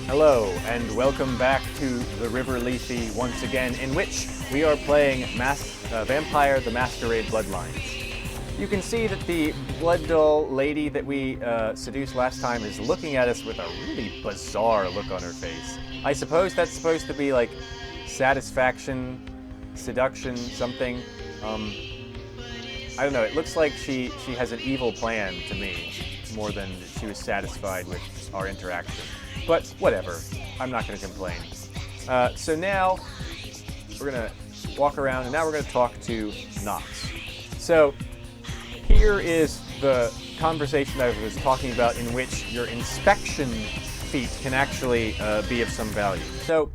Hello, and welcome back to the River Lethe once again, in which we are playing Vampire the Masquerade Bloodlines. You can see that the blood doll lady that we seduced last time is looking at us with a really bizarre look on her face. I suppose that's supposed to be like satisfaction, seduction, something. I don't know, it looks like she has an evil plan to me, more than she was satisfied with our interaction. But whatever, I'm not going to complain. So now, we're going to walk around, and now we're going to talk to Nox. So, here is the conversation I was talking about in which your inspection feat can actually be of some value. So,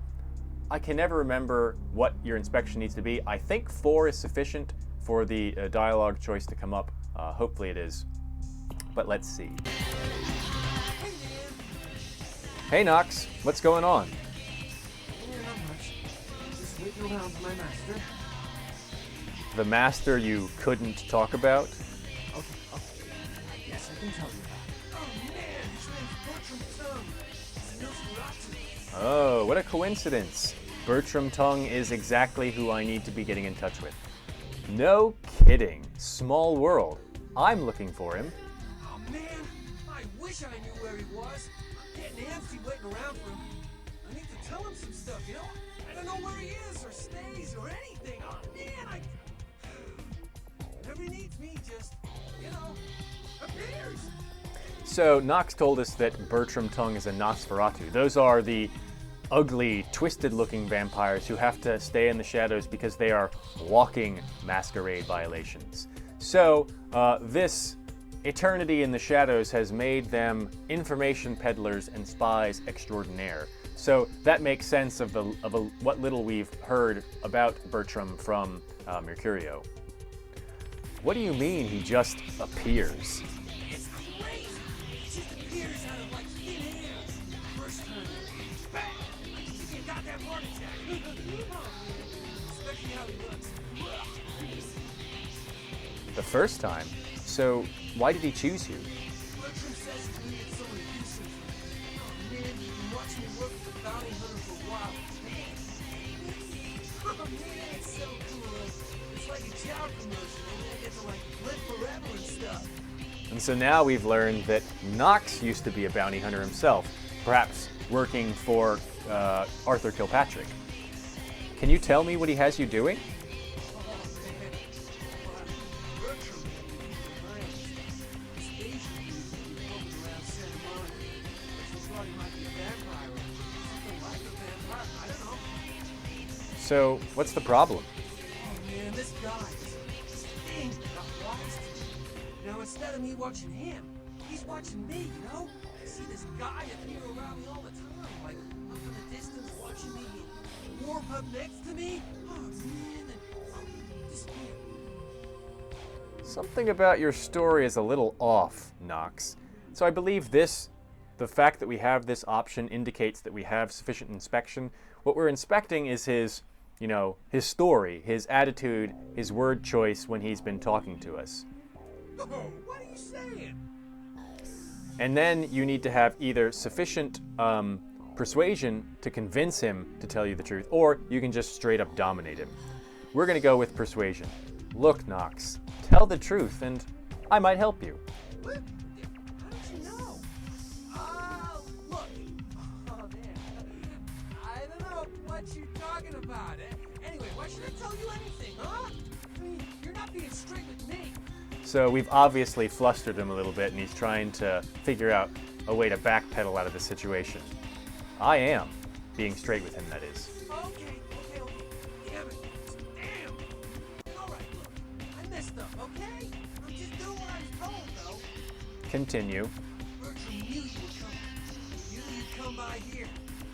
I can never remember what your inspection needs to be. I think 4 is sufficient for the dialogue choice to come up. Hopefully it is. But let's see. Hey Nox, what's going on? Not much. Just waiting around for my master. The master you couldn't talk about? Okay. Yes, I can tell you that. Oh man, his name's Bertram Tongue. He's an Nosferatu. Oh, what a coincidence. Bertram Tongue is exactly who I need to be getting in touch with. No kidding. Small world. I'm looking for him. Oh man, I wish I knew where he was. Getting antsy waiting around for him. I need to tell him some stuff, you know? I don't know where he is or stays or anything. Oh man, whenever he needs me, just, appears. So, Nox told us that Bertram Tongue is a Nosferatu. Those are the ugly, twisted-looking vampires who have to stay in the shadows because they are walking masquerade violations. So, this eternity in the shadows has made them information peddlers and spies extraordinaire. So that makes sense of what little we've heard about Bertram from Mercurio. What do you mean he just appears? It's crazy. He just appears out of like thin air. First time, bang! Like he's getting a goddamn heart attack. Especially how he looks. The first time? So why did he choose you? Bertram says he needed someone to do something. Oh man, you've been watching me work with the bounty hunter for a while. Oh man, it's so cool. It's like a job commercial, and I get to like live forever and stuff. And so now we've learned that Nox used to be a bounty hunter himself, perhaps working for Arthur Kilpatrick. Can you tell me what he has you doing? So, what's the problem? Oh man, this guy, this thing got wise to me. Now instead of me watching him, he's watching me, you know? I see this guy appear around me all the time, like up in the distance watching me, warm up next to me. Oh man, and disappear. Something about your story is a little off, Nox. So I believe the fact that we have this option indicates that we have sufficient inspection. What we're inspecting is his story, his attitude, his word choice when he's been talking to us. Oh, what are you saying? And then you need to have either sufficient persuasion to convince him to tell you the truth, or you can just straight up dominate him. We're going to go with persuasion. Look, Nox, tell the truth and I might help you. What? How did you know? Look. Oh man. I don't know what you're talking about. Anyway, why should I tell you anything, huh? I mean, you're not being straight with me. So we've obviously flustered him a little bit and he's trying to figure out a way to backpedal out of the situation. I am being straight with him, that is. Okay. Damn it. Damn. All right, look. I messed up, okay? I'm just doing what I was told, though. Continue. Bertram knew you were coming. He knew you'd come by here.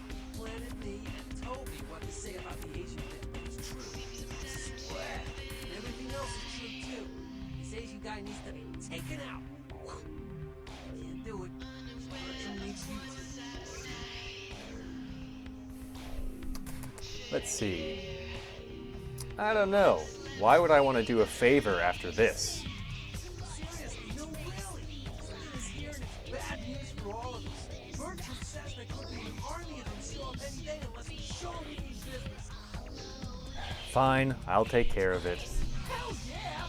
He planted me and told me what to say about the Asian bit. It's true. I swear. And everything else is true, too. This Asian guy needs to be taken out. I can't do it. Bertram needs you to. Let's see. I don't know. Why would I want to do a favor after this? Seriously, no, really. Something is here and it's bad news for all of us. Bertram says there could be an army Fine, I'll take care of it. Hell yeah!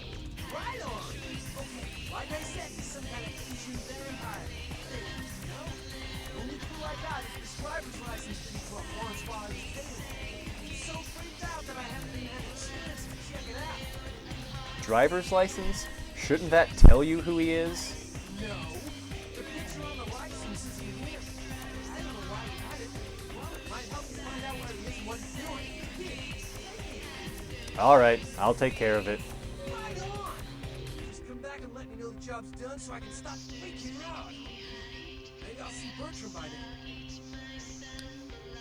Right on! Okay, like I said, he's some kind of Asian vampire. You know? The only clue I got is this driver's license that he brought once while I was dating. He's so freaked out that I haven't even had a chance to check it out. Driver's license? Shouldn't that tell you who he is? No. The picture on the license isn't him. I don't know why he had it. Well, it might help you find out where he is and what he's doing. Here, Alright, I'll take care of it. right on! Just come back and let me know the job's done so I can stop freaking out. Maybe I'll see Bertram by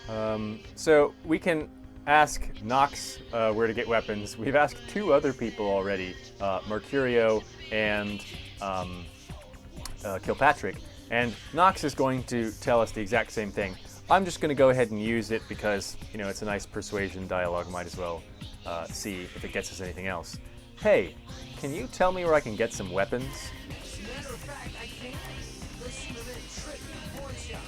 then. So we can ask Nox where to get weapons. We've asked two other people already, Mercurio and Kilpatrick, and Nox is going to tell us the exact same thing. I'm just going to go ahead and use it because, you know, it's a nice persuasion dialogue. Might as well see if it gets us anything else. Hey, can you tell me where I can get some weapons? As a matter of fact, I can't. Listen to that trick in the porn shop.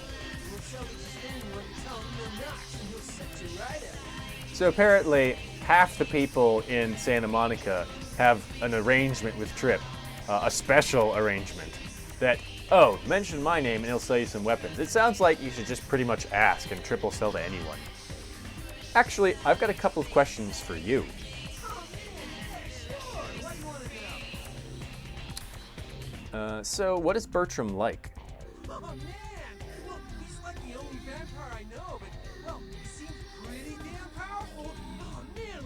We'll show that you're standing when you tell him you're Nox, and he'll set you right up. So apparently, half the people in Santa Monica have an arrangement with Trip, a special arrangement that, oh, mention my name and he'll sell you some weapons. It sounds like you should just pretty much ask and Trip will sell to anyone. Actually, I've got a couple of questions for you. Oh, yeah, sure. What do you want to know? So what is Bertram like? Oh, man. Well, he's like the only vampire I know, but, well, he seems pretty damn powerful. Oh, man.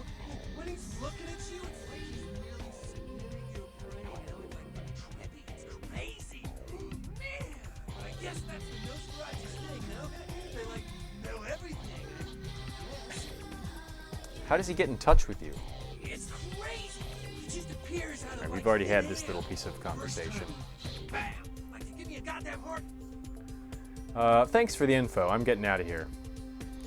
When he's looking at you, it's like he's really smearing your brain. You know, it's like trippy. It's crazy. Man. I guess that's the Nosferatu's thing, no? They, like, know everything. How does he get in touch with you? It's crazy. He just appears out of Right, like, we've already had thin this air. little piece of conversation. Bam! Like you give me a goddamn heart. Thanks for the info. I'm getting out of here.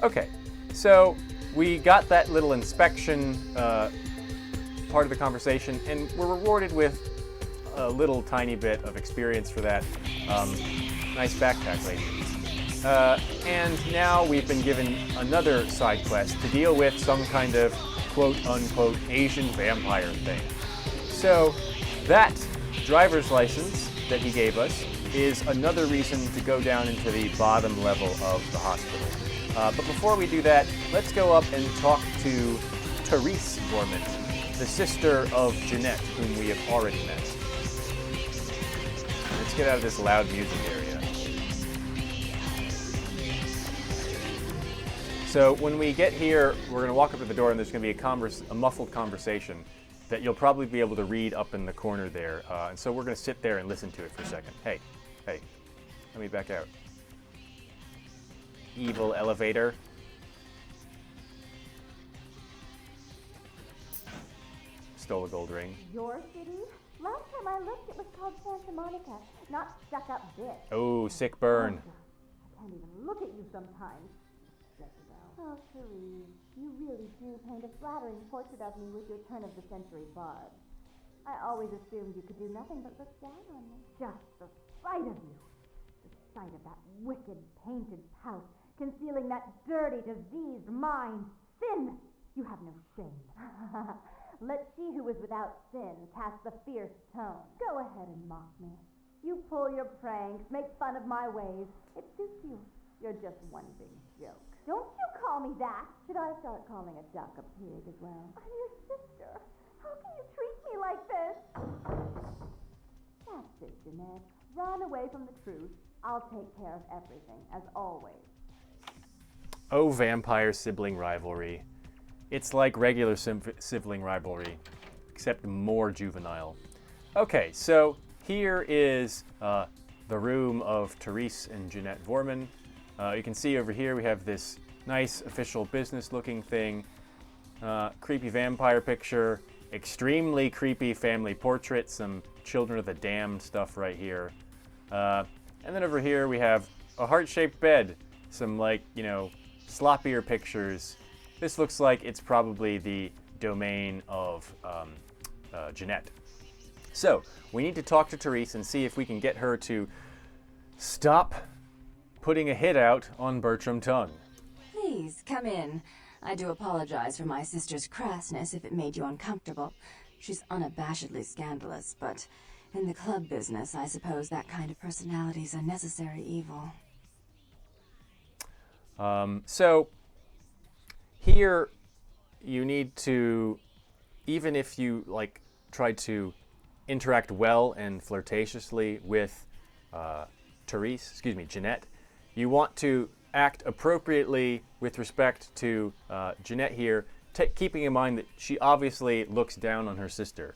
Okay, so we got that little inspection part of the conversation, and we're rewarded with a little tiny bit of experience for that. Nice backpack, lady. And now we've been given another side quest to deal with some kind of quote-unquote Asian vampire thing. So that driver's license that he gave us is another reason to go down into the bottom level of the hospital. But before we do that, let's go up and talk to Therese Gorman, the sister of Jeanette, whom we have already met. Let's get out of this loud music area. So when we get here, we're going to walk up to the door and there's going to be a muffled conversation that you'll probably be able to read up in the corner there. And so we're going to sit there and listen to it for a second. Hey, let me back out. Evil elevator. Stole a gold ring. Your city? Last time I looked, it was called Santa Monica, not stuck-up bitch. Oh, sick burn. I can't even look at you sometimes. Oh, Cherie, you really do paint a flattering portrait of me with your turn-of-the-century bard. I always assumed you could do nothing but look down on me. Just the sight of you. The sight of that wicked painted pout, concealing that dirty, diseased mind. Sin! You have no shame. Let she who is without sin cast the fierce tone. Go ahead and mock me. You pull your pranks, make fun of my ways. It suits you. You're just one big joke. Don't you call me that! Should I start calling a duck a pig as well? I'm your sister. How can you treat me like this? That's it, Jeanette. Run away from the truth. I'll take care of everything, as always. Oh, vampire sibling rivalry. It's like regular sibling rivalry, except more juvenile. Okay, so here is the room of Therese and Jeanette Vorman. You can see over here we have this nice official business looking thing, creepy vampire picture, extremely creepy family portrait, some Children of the Damned stuff right here. And then over here we have a heart-shaped bed, some sloppier pictures. This looks like it's probably the domain of Jeanette. So we need to talk to Therese and see if we can get her to stop putting a hit out on Bertram Tongue. Please, come in. I do apologize for my sister's crassness if it made you uncomfortable. She's unabashedly scandalous, but in the club business, I suppose that kind of personality's a necessary evil. So here you need to, even if you like try to interact well and flirtatiously with Jeanette, you want to act appropriately with respect to Jeanette here, keeping in mind that she obviously looks down on her sister.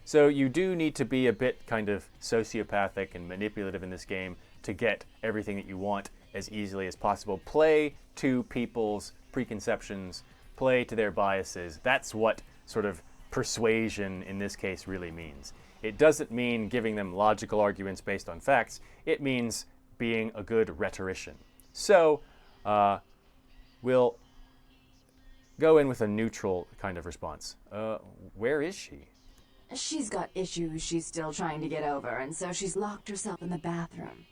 So you do need to be a bit kind of sociopathic and manipulative in this game to get everything that you want as easily as possible. Play to people's preconceptions, play to their biases. That's what sort of persuasion in this case really means. It doesn't mean giving them logical arguments based on facts. It means being a good rhetorician. So we'll go in with a neutral kind of response. Where is she? She's got issues she's still trying to get over, and so she's locked herself in the bathroom.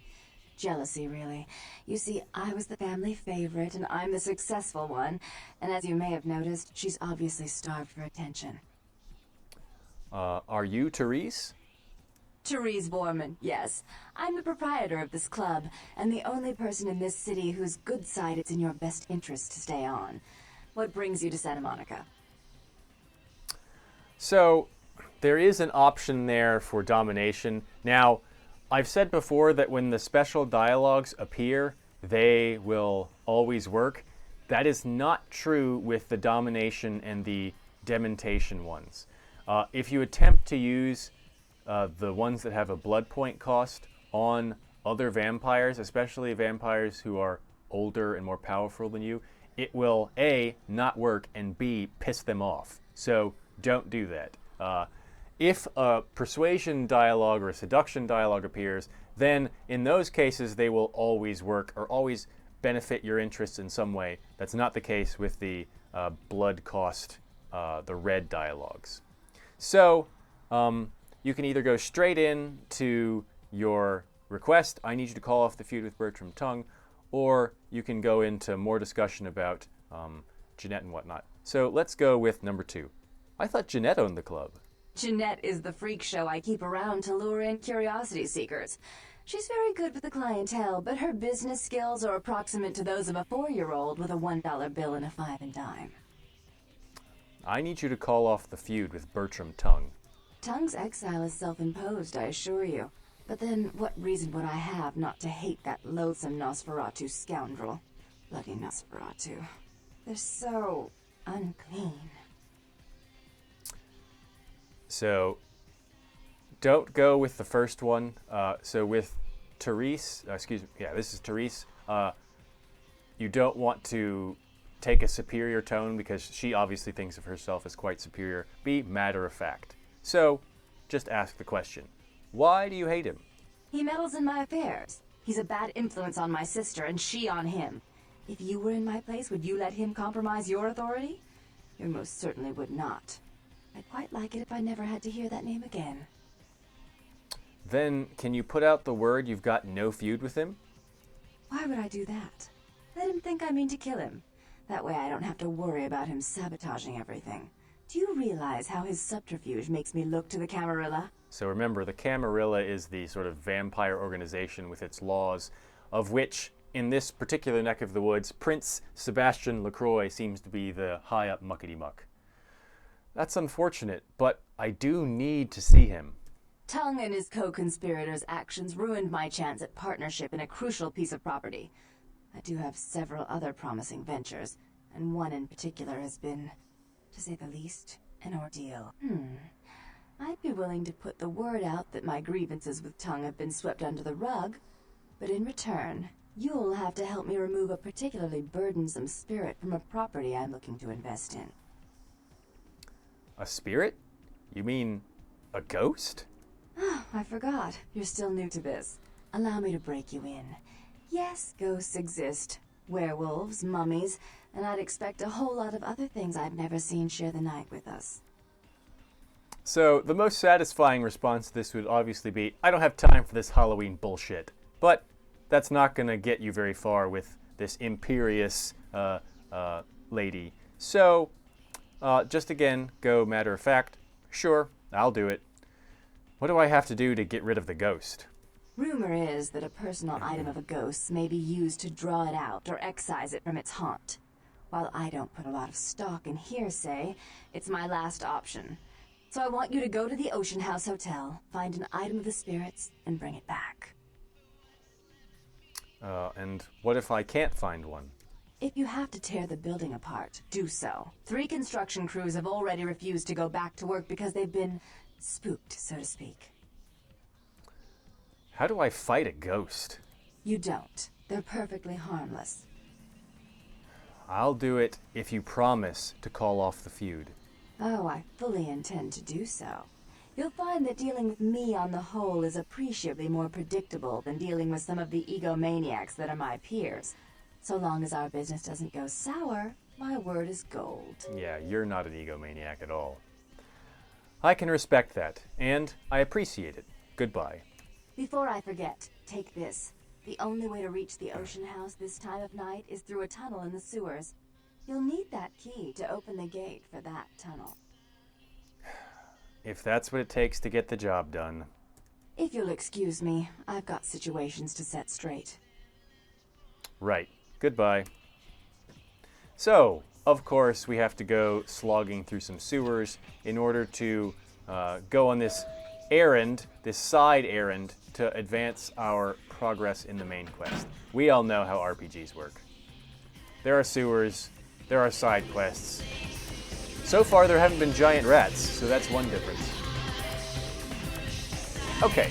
Jealousy, really. You see, I was the family favorite, and I'm the successful one, and as you may have noticed, she's obviously starved for attention. Are you Therese? Therese Borman, yes. I'm the proprietor of this club, and the only person in this city whose good side it's in your best interest to stay on. What brings you to Santa Monica? So, there is an option there for domination. Now, I've said before that when the special dialogues appear, they will always work. That is not true with the domination and the demontation ones. If you attempt to use the ones that have a blood point cost on other vampires, especially vampires who are older and more powerful than you, it will A, not work, and B, piss them off. So don't do that. If a persuasion dialogue or a seduction dialogue appears, then in those cases they will always work or always benefit your interests in some way. That's not the case with the blood cost, the red dialogues. So you can either go straight in to your request, I need you to call off the feud with Bertram Tongue, or you can go into more discussion about Jeanette and whatnot. So let's go with number 2. I thought Jeanette owned the club. Jeanette is the freak show I keep around to lure in curiosity seekers. She's very good with the clientele, but her business skills are approximate to those of a 4-year-old with a $1 bill and a 5 and dime. I need you to call off the feud with Bertram Tongue. Tongue's exile is self-imposed, I assure you. But then, what reason would I have not to hate that loathsome Nosferatu scoundrel? Bloody Nosferatu. They're so unclean. So, don't go with the first one. So with Therese, this is Therese. You don't want to take a superior tone because she obviously thinks of herself as quite superior. Be matter of fact. So, just ask the question. Why do you hate him? He meddles in my affairs. He's a bad influence on my sister, and she on him. If you were in my place, would you let him compromise your authority? You most certainly would not. I'd quite like it if I never had to hear that name again. Then, can you put out the word you've got no feud with him? Why would I do that? Let him think I mean to kill him. That way I don't have to worry about him sabotaging everything. Do you realize how his subterfuge makes me look to the Camarilla? So remember, the Camarilla is the sort of vampire organization with its laws, of which, in this particular neck of the woods, Prince Sebastian Lacroix seems to be the high-up muckety-muck. That's unfortunate, but I do need to see him. Tongue and his co-conspirators' actions ruined my chance at partnership in a crucial piece of property. I do have several other promising ventures, and one in particular has been, to say the least, an ordeal. I'd be willing to put the word out that my grievances with Tongue have been swept under the rug, but in return, you'll have to help me remove a particularly burdensome spirit from a property I'm looking to invest in. A spirit? You mean a ghost? I forgot. You're still new to this. Allow me to break you in. Yes, ghosts exist. Werewolves, mummies, and I'd expect a whole lot of other things I've never seen share the night with us. So, the most satisfying response to this would obviously be, I don't have time for this Halloween bullshit. But that's not going to get you very far with this imperious lady. So, just again, go matter of fact. Sure, I'll do it. What do I have to do to get rid of the ghost? Rumor is that a personal item of a ghost's may be used to draw it out or excise it from its haunt. While I don't put a lot of stock in hearsay, it's my last option. So I want you to go to the Ocean House Hotel, find an item of the spirits, and bring it back. And what if I can't find one? If you have to tear the building apart, do so. 3 construction crews have already refused to go back to work because they've been spooked, so to speak. How do I fight a ghost? You don't. They're perfectly harmless. I'll do it if you promise to call off the feud. Oh, I fully intend to do so. You'll find that dealing with me on the whole is appreciably more predictable than dealing with some of the egomaniacs that are my peers. So long as our business doesn't go sour, my word is gold. Yeah, you're not an egomaniac at all. I can respect that, and I appreciate it. Goodbye. Before I forget, take this. The only way to reach the Ocean House this time of night is through a tunnel in the sewers. You'll need that key to open the gate for that tunnel. If that's what it takes to get the job done. If you'll excuse me, I've got situations to set straight. Right. Goodbye. So, of course, we have to go slogging through some sewers in order to go on this errand, this side errand, to advance our progress in the main quest. We all know how RPGs work. There are sewers, there are side quests. So far, there haven't been giant rats, so that's one difference. Okay,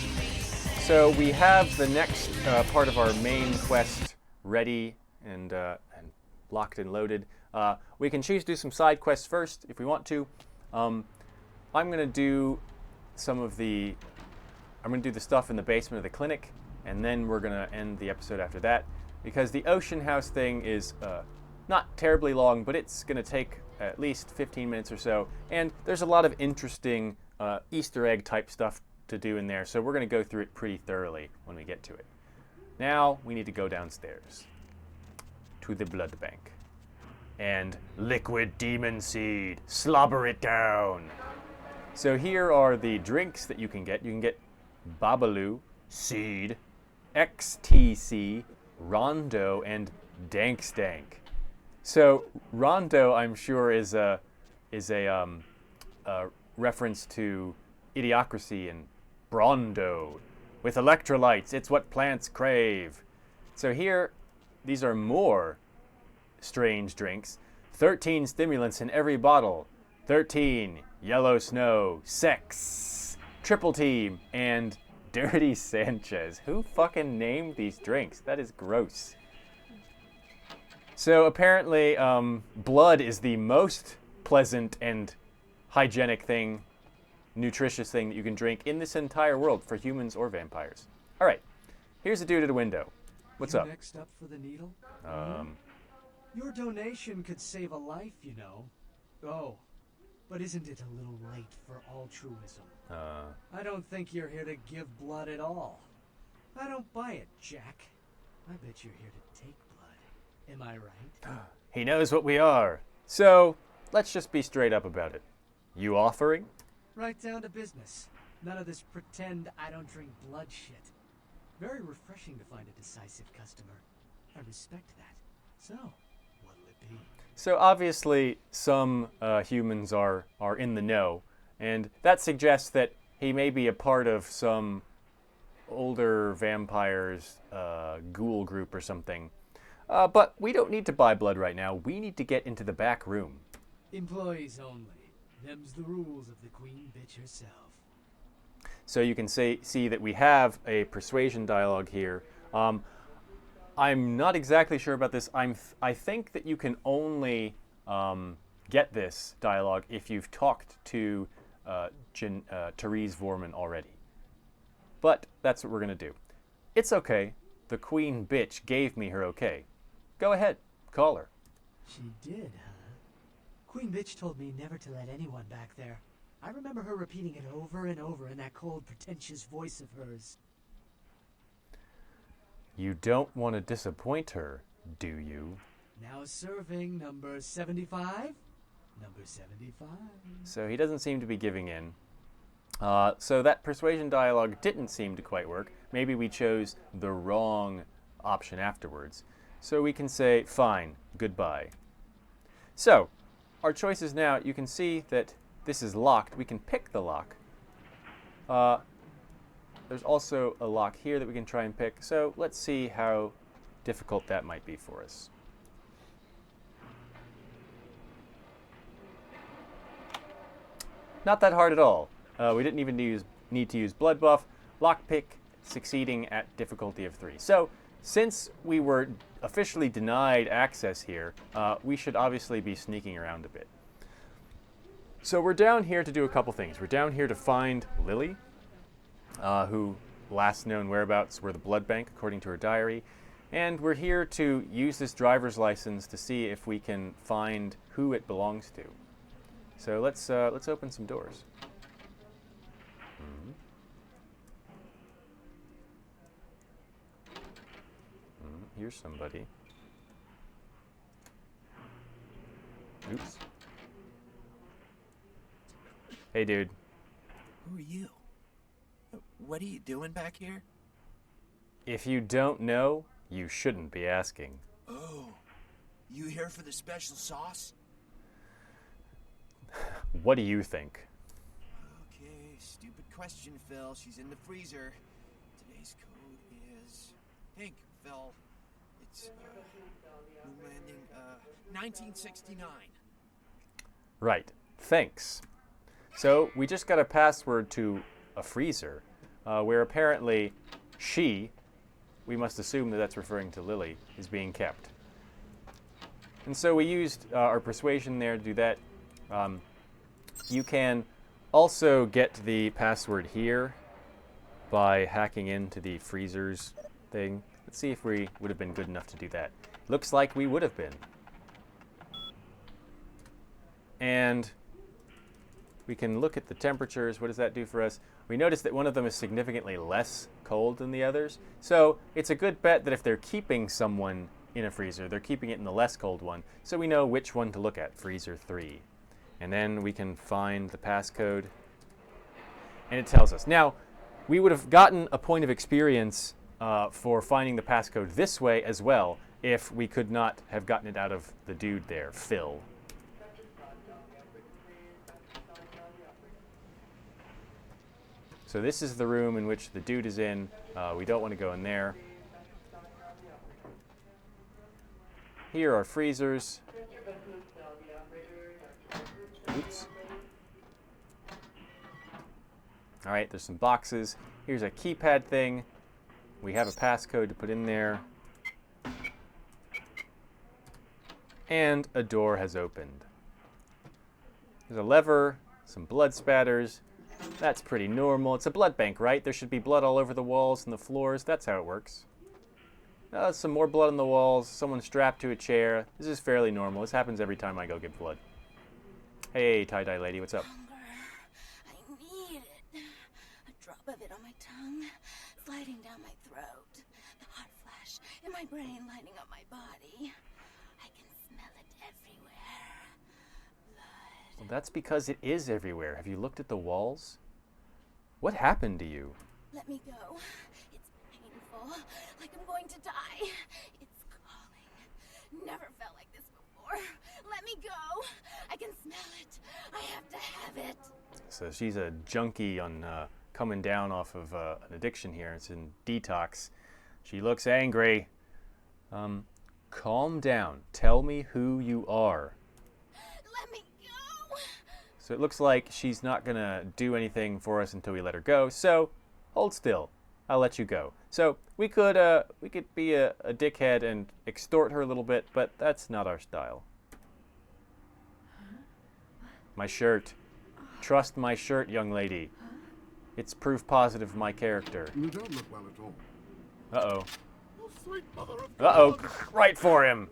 so we have the next part of our main quest ready and locked and loaded. We can choose to do some side quests first if we want to. I'm going to do the stuff in the basement of the clinic, and then we're going to end the episode after that, because the Ocean House thing is not terribly long, but it's going to take at least 15 minutes or so, and there's a lot of interesting Easter egg type stuff to do in there, so we're going to go through it pretty thoroughly when we get to it. Now we need to go downstairs to the blood bank and liquid demon seed, slobber it down. So here are the drinks that you can get. You can get Babalu, Seed, XTC, Rondo, and Dank Stank. So Rondo, I'm sure, is a reference to Idiocracy and Brondo. With electrolytes, it's what plants crave. So here, these are more strange drinks. 13 stimulants in every bottle. 13 Yellow Snow, Sex, Triple Team, and Dirty Sanchez. Who fucking named these drinks? That is gross. So apparently, blood is the most pleasant and hygienic thing, nutritious thing that you can drink in this entire world for humans or vampires. All right, here's a dude at a window. What's up? Next up for the needle? Your donation could save a life, you know. Oh, but isn't it a little late for altruism? I don't think you're here to give blood at all. I don't buy it, Jack. I bet you're here to take blood. Am I right? He knows what we are. So, let's just be straight up about it. You offering? Right down to business. None of this pretend I don't drink blood shit. Very refreshing to find a decisive customer. I respect that. So, what'll it be? So obviously, some humans are in the know, and that suggests that he may be a part of some older vampires ghoul group or something. But we don't need to buy blood right now. We need to get into the back room. Employees only. Them's the rules of the queen bitch herself. So you can see that we have a persuasion dialogue here. I'm not exactly sure about this. I think that you can only get this dialogue if you've talked to Therese Vorman already. But that's what we're going to do. It's okay. The queen bitch gave me her okay. Go ahead. Call her. She did, huh? Queen bitch told me never to let anyone back there. I remember her repeating it over and over in that cold, pretentious voice of hers. You don't want to disappoint her, do you? Now serving number 75. Number 75. So he doesn't seem to be giving in. So that persuasion dialogue didn't seem to quite work. Maybe we chose the wrong option afterwards. So we can say, fine, goodbye. So, our choices now, you can see that this is locked. We can pick the lock. There's also a lock here that we can try and pick. So let's see how difficult that might be for us. Not that hard at all. We didn't even need to use blood buff. Lockpick succeeding at difficulty of 3. So since we were officially denied access here, we should obviously be sneaking around a bit. So we're down here to do a couple things. We're down here to find Lily, who last known whereabouts were the blood bank, according to her diary. And we're here to use this driver's license to see if we can find who it belongs to. So let's open some doors. Here's somebody. Oops. Hey, dude. Who are you? What are you doing back here? If you don't know, you shouldn't be asking. Oh, you here for the special sauce? What do you think? Okay, stupid question, Phil. She's in the freezer. Today's code is pink, Phil. It's moon landing 1969. Right. Thanks. So we just got a password to a freezer, where apparently she, we must assume that that's referring to Lily, is being kept. And so we used our persuasion there to do that. You can also get the password here by hacking into the freezers thing. Let's see if we would have been good enough to do that. Looks like we would have been. And we can look at the temperatures. What does that do for us? We notice that one of them is significantly less cold than the others. So it's a good bet that if they're keeping someone in a freezer, they're keeping it in the less cold one. So we know which one to look at, freezer 3. And then we can find the passcode. And it tells us. Now, we would have gotten a point of experience for finding the passcode this way as well if we could not have gotten it out of the dude there, Phil. So this is the room in which the dude is in. We don't want to go in there. Here are freezers. Oops. All right, there's some boxes. Here's a keypad thing. We have a passcode to put in there. And a door has opened. There's a lever, some blood spatters. That's pretty normal. It's a blood bank, right? There should be blood all over the walls and the floors. That's how it works. Some more blood on the walls. Someone strapped to a chair. This is fairly normal. This happens every time I go get blood. Hey, tie-dye lady, what's up? I need it. A drop of it on my tongue, sliding down my throat. The hot flash in my brain lighting up my body. I can smell it everywhere. Blood. Well, that's because it is everywhere. Have you looked at the walls? What happened to you? Let me go. It's painful, like I'm going to die. It's calling. Never felt like this before. Let me go. I can smell it. I have to have it. So she's a junkie on coming down off of an addiction here. It's in detox. She looks angry. Calm down. Tell me who you are. Let me go. So it looks like she's not going to do anything for us until we let her go. So hold still. I'll let you go. So we could be a dickhead and extort her a little bit, but that's not our style. My shirt. Trust my shirt, young lady. It's proof positive of my character. You don't look well at all. Uh-oh. Oh, sweet mother of Uh-oh. God. Right for him.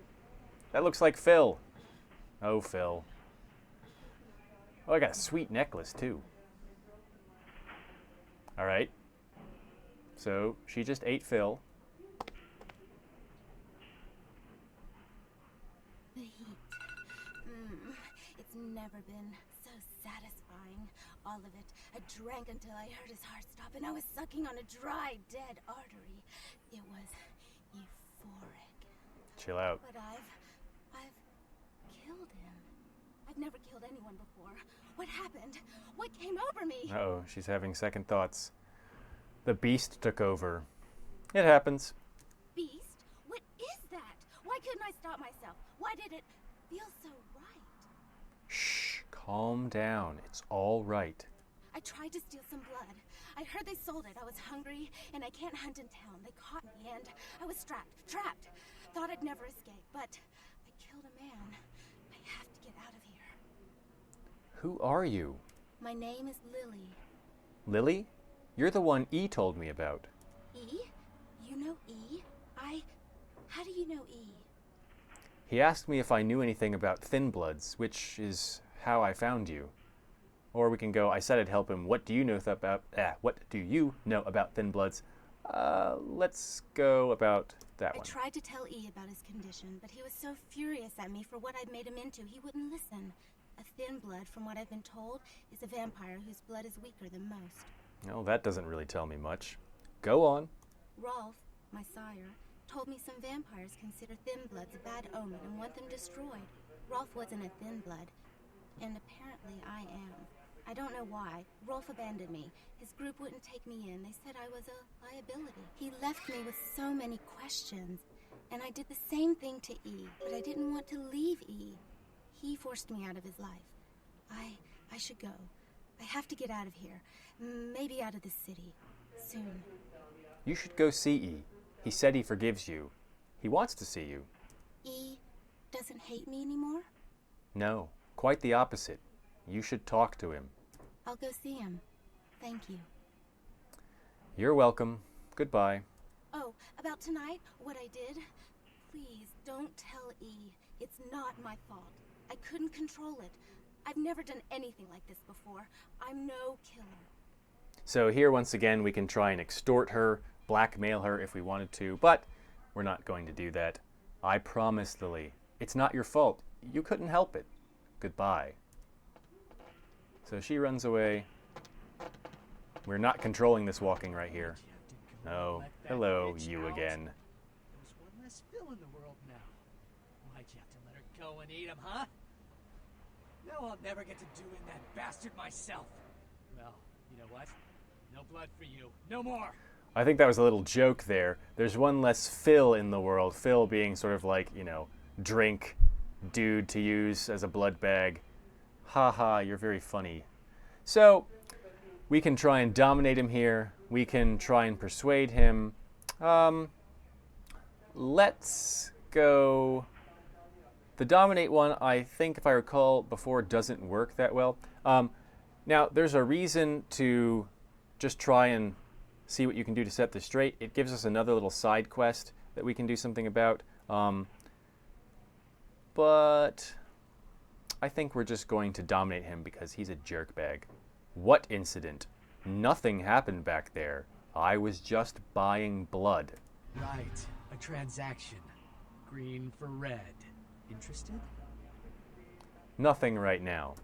That looks like Phil. Oh, Phil. Oh, I got a sweet necklace, too. All right. So she just ate Phil. The heat. It's never been so satisfying. All of it. I drank until I heard his heart stop, and I was sucking on a dry, dead artery. It was euphoric. Chill out. But I've killed him. I've never killed anyone before. What happened? What came over me? Uh-oh, she's having second thoughts. The beast took over. It happens. Beast? What is that? Why couldn't I stop myself? Why did it feel so right? Shh, calm down. It's all right. I tried to steal some blood. I heard they sold it. I was hungry, and I can't hunt in town. They caught me, and I was trapped. Thought I'd never escape, but I killed a man. I have to get out of here. Who are you? My name is Lily. Lily? You're the one E told me about. E? You know E? How do you know E? He asked me if I knew anything about Thin Bloods, which is how I found you. Or we can go, I said I'd help him. What do you know about Thin Bloods? Let's go about that one. I tried to tell E about his condition, but he was so furious at me for what I'd made him into, he wouldn't listen. A Thin Blood, from what I've been told, is a vampire whose blood is weaker than most. No, that doesn't really tell me much. Go on. Rolf, my sire, told me some vampires consider Thin Bloods a bad omen and want them destroyed. Rolf wasn't a Thin Blood, and apparently I am. I don't know why. Rolf abandoned me. His group wouldn't take me in. They said I was a liability. He left me with so many questions, and I did the same thing to E, but I didn't want to leave E. He forced me out of his life. I should go. I have to get out of here. Maybe out of the city. Soon. You should go see E. He said he forgives you. He wants to see you. E doesn't hate me anymore? No, quite the opposite. You should talk to him. I'll go see him. Thank you. You're welcome. Goodbye. Oh, about tonight, what I did? Please, don't tell E. It's not my fault. I couldn't control it. I've never done anything like this before. I'm no killer. So here, once again, we can try and extort her, blackmail her if we wanted to, but we're not going to do that. I promise, Lily. It's not your fault. You couldn't help it. Goodbye. So she runs away. We're not controlling this walking right here. Oh, hello, you again. There's one less spill in the world now. Why'd you have to let her go and eat him, huh? Now I'll never get to do in that bastard myself. Well, you know what? No blood for you. No more. I think that was a little joke there. There's one less Phil in the world. Phil being sort of like, drink dude to use as a blood bag. Haha, you're very funny. So, we can try and dominate him here. We can try and persuade him. Let's go... The dominate one, I think, if I recall before, doesn't work that well. Now, there's a reason to just try and see what you can do to set this straight. It gives us another little side quest that we can do something about. But I think we're just going to dominate him because he's a jerkbag. What incident? Nothing happened back there. I was just buying blood. Right. A transaction. Green for red. Interested? Nothing right now.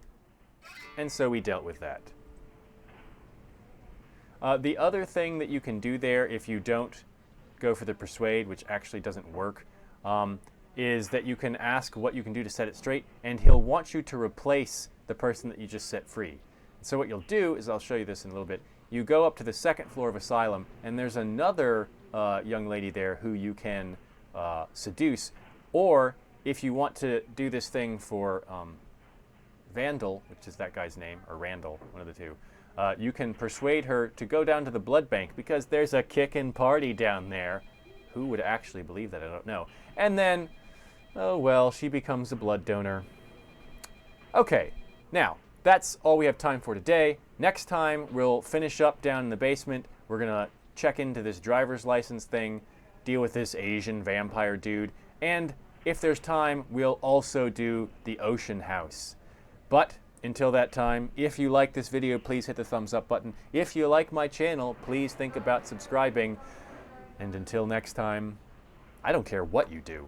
And so we dealt with that. The other thing that you can do there if you don't go for the persuade, which actually doesn't work, is that you can ask what you can do to set it straight, and he'll want you to replace the person that you just set free. So what you'll do is, I'll show you this in a little bit, you go up to the second floor of Asylum, and there's another young lady there who you can seduce, or if you want to do this thing for Vandal, which is that guy's name, or Randall, one of the two, you can persuade her to go down to the blood bank because there's a kickin' party down there. Who would actually believe that? I don't know. And then, oh well, she becomes a blood donor. Okay, now, that's all we have time for today. Next time, we'll finish up down in the basement. We're going to check into this driver's license thing, deal with this Asian vampire dude, and if there's time, we'll also do the ocean house. But until that time, if you like this video, please hit the thumbs up button. If you like my channel, please think about subscribing. And until next time, I don't care what you do.